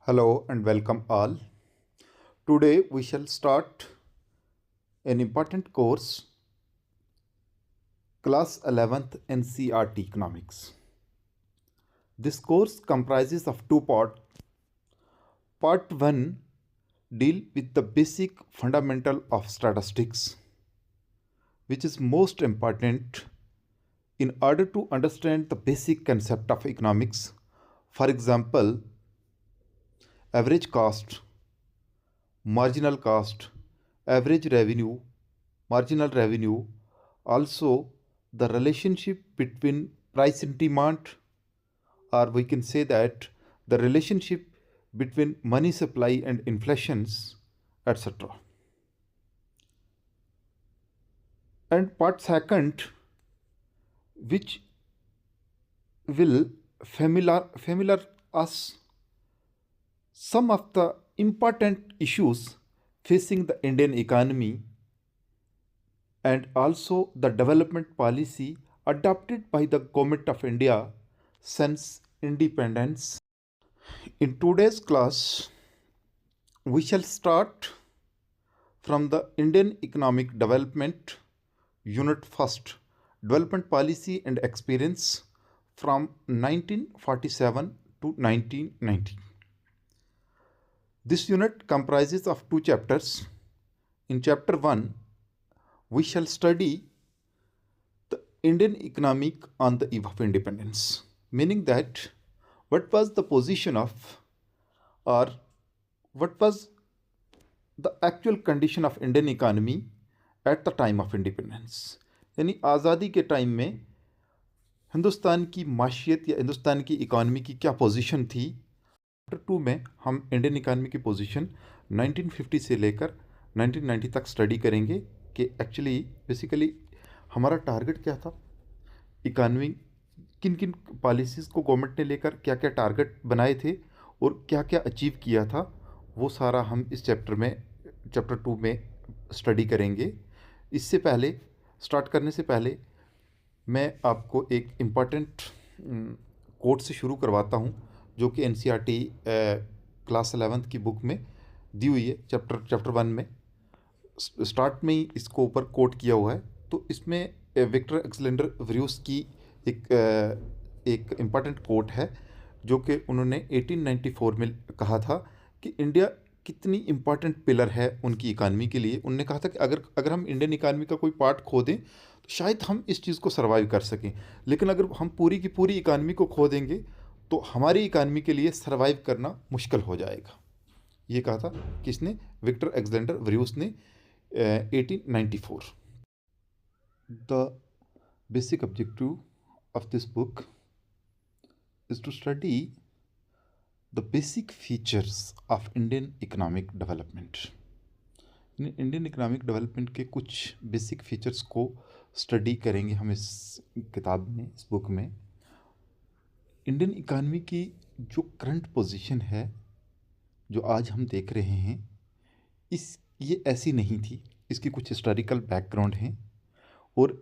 Hello and welcome all. Today we shall start an important course, Class 11th NCERT Economics. This course comprises of two parts. Part 1 deal with the basic fundamental of statistics, which is most important in order to understand the basic concept of economics. For example, average cost, marginal cost, average revenue, marginal revenue, also the relationship between price and demand, or we can say that the relationship between money supply and inflations, etc. And part second, which will familiar us some of the important issues facing the Indian economy and also the development policy adopted by the government of India since independence. In today's class, we shall start from the Indian Economic Development Unit First, Development Policy and Experience from 1947 to 1990. This unit comprises of two chapters. In chapter 1, we shall study the Indian economic on the eve of independence, meaning that what was the position of or what was the actual condition of Indian economy at the time of independence. यानी आज़ादी के time में हिंदुस्तान की माशियत या हिंदुस्तान की economy की क्या position थी। चैप्टर 2 में हम इंडियन इकानमी की पोजीशन 1950 से लेकर 1990 तक स्टडी करेंगे कि एक्चुअली बेसिकली हमारा टारगेट क्या था, इकानमी किन किन पॉलिसीज़ को गवर्नमेंट ने लेकर क्या क्या टारगेट बनाए थे और क्या क्या अचीव किया था, वो सारा हम इस चैप्टर 2 में स्टडी करेंगे। इससे पहले स्टार्ट करने से पहले मैं आपको एक इम्पॉर्टेंट कोट से शुरू करवाता हूँ जो कि एनसीईआरटी क्लास 11th की बुक में दी हुई है। चैप्टर 1 में स्टार्ट में ही इसको ऊपर कोट किया हुआ है। तो इसमें विक्टर अलेक्जेंडर वरिउस की एक इम्पॉर्टेंट कोट है जो कि उन्होंने 1894 में कहा था कि इंडिया कितनी इम्पॉर्टेंट पिलर है उनकी इकानमी के लिए। उन्होंने कहा था कि अगर हम इंडियन इकानमी का कोई पार्ट खो दें तो शायद हम इस चीज़ को सर्वाइव कर सकें, लेकिन अगर हम पूरी की पूरी इकानमी को खो देंगे तो हमारी इकानमी के लिए सर्वाइव करना मुश्किल हो जाएगा। ये कहा था किसने? विक्टर अलेक्जेंडर वरिउस ने 1894। The basic objective of this book is to study the basic features of Indian economic development. Indian economic development के कुछ बेसिक फीचर्स को स्टडी करेंगे हम इस किताब में, इस बुक में। इंडियन इकानमी की जो करंट पोजीशन है जो आज हम देख रहे हैं, ये ऐसी नहीं थी। इसकी कुछ हिस्टोरिकल बैकग्राउंड हैं और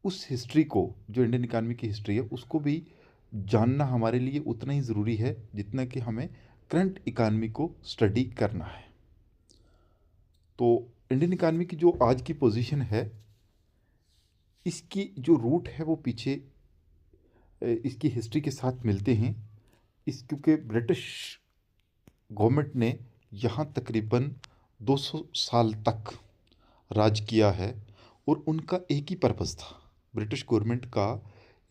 उस हिस्ट्री को, जो इंडियन इकानमी की हिस्ट्री है, उसको भी जानना हमारे लिए उतना ही ज़रूरी है जितना कि हमें करंट इकानमी को स्टडी करना है। तो इंडियन इकानमी की जो आज की पोजीशन है, इसकी जो रूट है वो पीछे इसकी हिस्ट्री के साथ मिलते हैं। क्योंकि ब्रिटिश गवर्नमेंट ने यहाँ तकरीबन 200 साल तक राज किया है और उनका एक ही पर्पज़ था। ब्रिटिश गवर्नमेंट का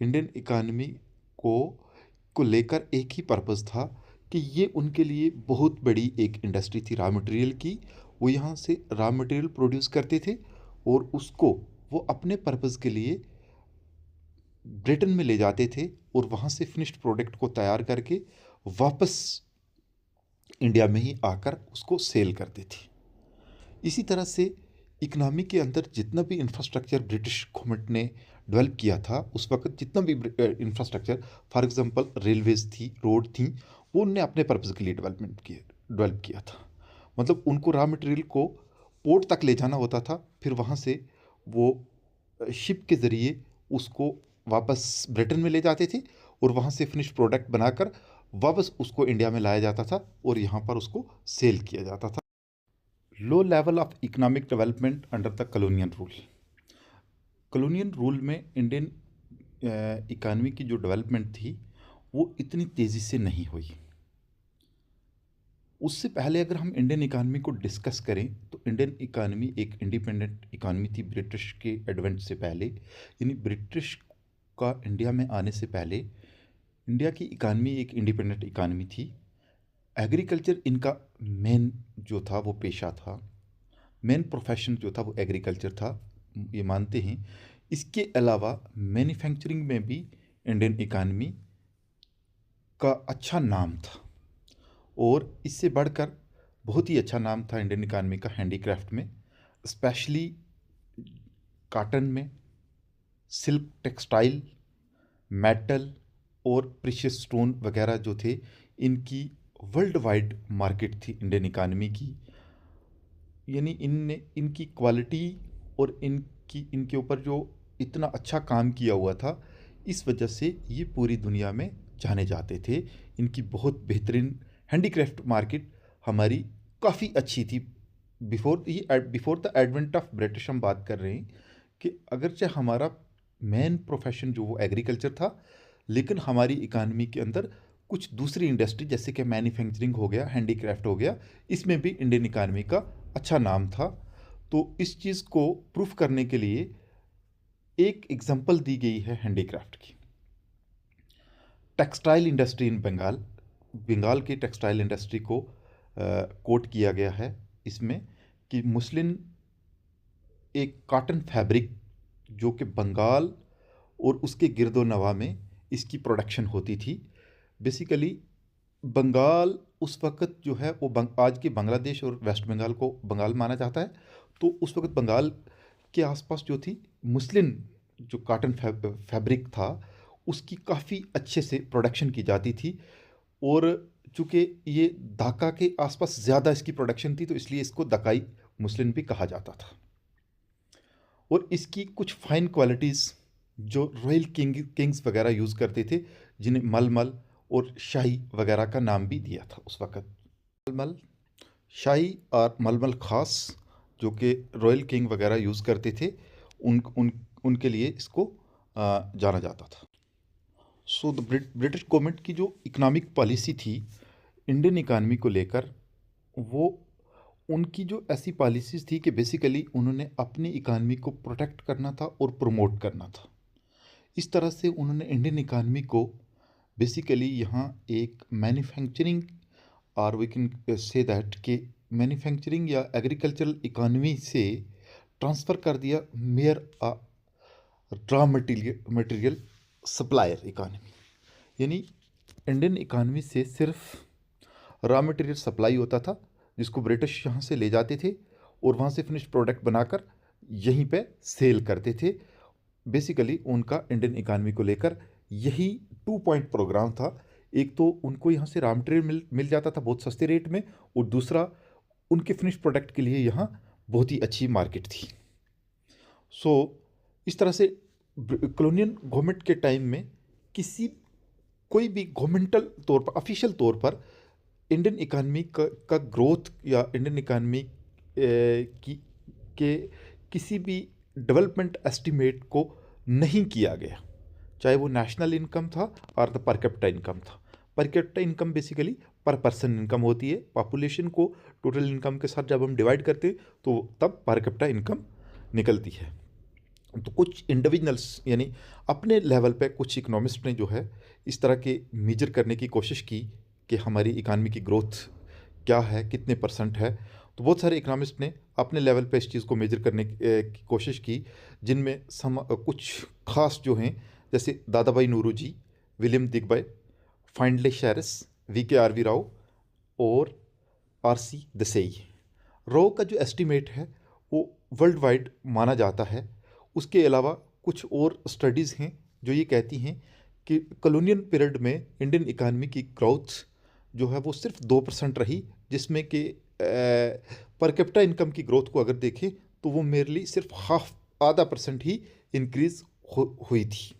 इंडियन इकानमी को लेकर एक ही पर्पज़ था कि ये उनके लिए बहुत बड़ी एक इंडस्ट्री थी रॉ मटेरियल की। वो यहाँ से रॉ मटेरियल प्रोड्यूस करते थे और उसको वो अपने पर्पज़ के लिए ब्रिटेन में ले जाते थे और वहाँ से फिनिश्ड प्रोडक्ट को तैयार करके वापस इंडिया में ही आकर उसको सेल करते थे। इसी तरह से इकनॉमी के अंदर जितना भी इंफ्रास्ट्रक्चर ब्रिटिश गवर्नमेंट ने डेवलप किया था, उस वक्त जितना भी इंफ्रास्ट्रक्चर, फॉर एग्जांपल रेलवेज थी, रोड थी, वो उनने अपने पर्पज़ के लिए डेवलप किया था। मतलब उनको रॉ मटेरियल को पोर्ट तक ले जाना होता था, फिर वहाँ से वो शिप के ज़रिए उसको वापस ब्रिटेन में ले जाते थे और वहाँ से फिनिश्ड प्रोडक्ट बनाकर वापस उसको इंडिया में लाया जाता था और यहाँ पर उसको सेल किया जाता था। Low level of economic development under the colonial rule. Colonial rule में इंडियन इकानमी की जो डेवलपमेंट थी वो इतनी तेज़ी से नहीं हुई। उससे पहले अगर हम इंडियन इकानमी को डिस्कस करें तो इंडियन इकानमी एक इंडिपेंडेंट इकानमी थी ब्रिटिश के एडवेंट से पहले, यानी ब्रिटिश का इंडिया में आने से पहले इंडिया की इकानमी एक इंडिपेंडेंट इकानमी थी। एग्रीकल्चर इनका मेन जो था वो पेशा था, मेन प्रोफेशन जो था वो एग्रीकल्चर था, ये मानते हैं। इसके अलावा मैन्युफैक्चरिंग में भी इंडियन इकानमी का अच्छा नाम था, और इससे बढ़कर बहुत ही अच्छा नाम था इंडियन इकानमी का हैंडीक्राफ्ट में, स्पेशली कॉटन में, सिल्क, टेक्सटाइल, मेटल और प्रीशियस स्टोन वगैरह जो थे, इनकी वर्ल्ड वाइड मार्केट थी इंडियन इकानमी की। यानी इनकी क्वालिटी और इनके ऊपर जो इतना अच्छा काम किया हुआ था, इस वजह से ये पूरी दुनिया में जाने जाते थे। इनकी बहुत बेहतरीन हैंडीक्राफ्ट मार्केट हमारी काफ़ी अच्छी थी। Before the advent of British हम बात कर रहे हैं कि अगरचे हमारा मेन प्रोफेशन जो वो एग्रीकल्चर था, लेकिन हमारी इकानमी के अंदर कुछ दूसरी इंडस्ट्री जैसे कि मैन्युफैक्चरिंग हो गया, हैंडीक्राफ्ट हो गया, इसमें भी इंडियन इकानमी का अच्छा नाम था। तो इस चीज़ को प्रूफ करने के लिए एक एग्जांपल दी गई है हैंडीक्राफ्ट की। Textile industry in Bengal, Bengal की टेक्सटाइल इंडस्ट्री को कोट किया गया है इसमें कि मुस्लिम एक कॉटन फैब्रिक जो कि बंगाल और उसके गिरदो नवा में इसकी प्रोडक्शन होती थी। बेसिकली बंगाल उस वक़्त जो है वो आज के बांग्लादेश और वेस्ट बंगाल को बंगाल माना जाता है। तो उस वक़्त बंगाल के आसपास जो थी मुस्लिम जो कॉटन फैब्रिक था, उसकी काफ़ी अच्छे से प्रोडक्शन की जाती थी। और चूँकि ये ढाका के आसपास ज़्यादा इसकी प्रोडक्शन थी, तो इसलिए इसको दकाई मुस्लिम भी कहा जाता था। और इसकी कुछ फाइन क्वालिटीज़ जो रॉयल किंग्स वगैरह यूज़ करते थे, जिन्हें मलमल और शाही वगैरह का नाम भी दिया था उस वक़्त। मलमल, शाही और मलमल ख़ास जो कि रॉयल किंग वगैरह यूज़ करते थे, उनके लिए इसको जाना जाता था। सो द ब्रिटिश गवर्नमेंट की जो इकोनॉमिक पॉलिसी थी इंडियन इकानमी को लेकर, वो उनकी जो ऐसी पॉलिसीज़ थी कि बेसिकली उन्होंने अपनी इकानमी को प्रोटेक्ट करना था और प्रमोट करना था। इस तरह से उन्होंने इंडियन इकानमी को बेसिकली यहाँ एक मैन्युफैक्चरिंग, और वी कैन से दैट कि मैन्युफैक्चरिंग या एग्रीकल्चरल इकानमी से ट्रांसफ़र कर दिया mayor raw material supplier economy. यानी इंडियन इकानमी से सिर्फ रॉ मटेरियल सप्लाई होता था, जिसको ब्रिटिश यहाँ से ले जाते थे और वहाँ से फिनिश प्रोडक्ट बनाकर यहीं पे सेल करते थे। बेसिकली उनका इंडियन इकानमी को लेकर यही 2 पॉइंट प्रोग्राम था। एक तो उनको यहाँ से रॉ मटेरियल मिल जाता था बहुत सस्ते रेट में, और दूसरा उनके फिनिश प्रोडक्ट के लिए यहाँ बहुत ही अच्छी मार्केट थी। सो इस तरह से कॉलोनियल गवर्नमेंट के टाइम में कोई भी गवर्नमेंटल तौर पर, ऑफिशियल तौर पर इंडियन इकानमी का ग्रोथ या इंडियन इकानमी की के किसी भी डेवलपमेंट एस्टिमेट को नहीं किया गया, चाहे वो नेशनल इनकम था और द पर कैपिटा इनकम था। पर कैपिटा इनकम बेसिकली पर पर्सन इनकम होती है। पॉपुलेशन को टोटल इनकम के साथ जब हम डिवाइड करते तो तब पर कैपिटा इनकम निकलती है। तो कुछ इंडिविजुअल्स यानी अपने लेवल पे कुछ इकोनॉमिस्ट ने जो है इस तरह के मेजर करने की कोशिश की कि हमारी इकानमी की ग्रोथ क्या है, कितने परसेंट है। तो बहुत सारे इकोनॉमिस्ट ने अपने लेवल पे इस चीज़ को मेजर करने की कोशिश की, जिनमें कुछ खास जो हैं, जैसे दादा भाई नौरोजी, विलियम दिग्बय, फाइंडले शेरिस, VKRV राव और RC देसाई। रो का जो एस्टिमेट है वो वर्ल्ड वाइड माना जाता है। उसके अलावा कुछ और स्टडीज़ हैं जो ये कहती हैं कि कॉलोनियल पीरियड में इंडियन इकानमी की ग्रोथ जो है वो सिर्फ 2% रही, जिसमें कि पर कैपिटा इनकम की ग्रोथ को अगर देखें तो वो मेरली सिर्फ आधा % ही इंक्रीज़ हुई थी।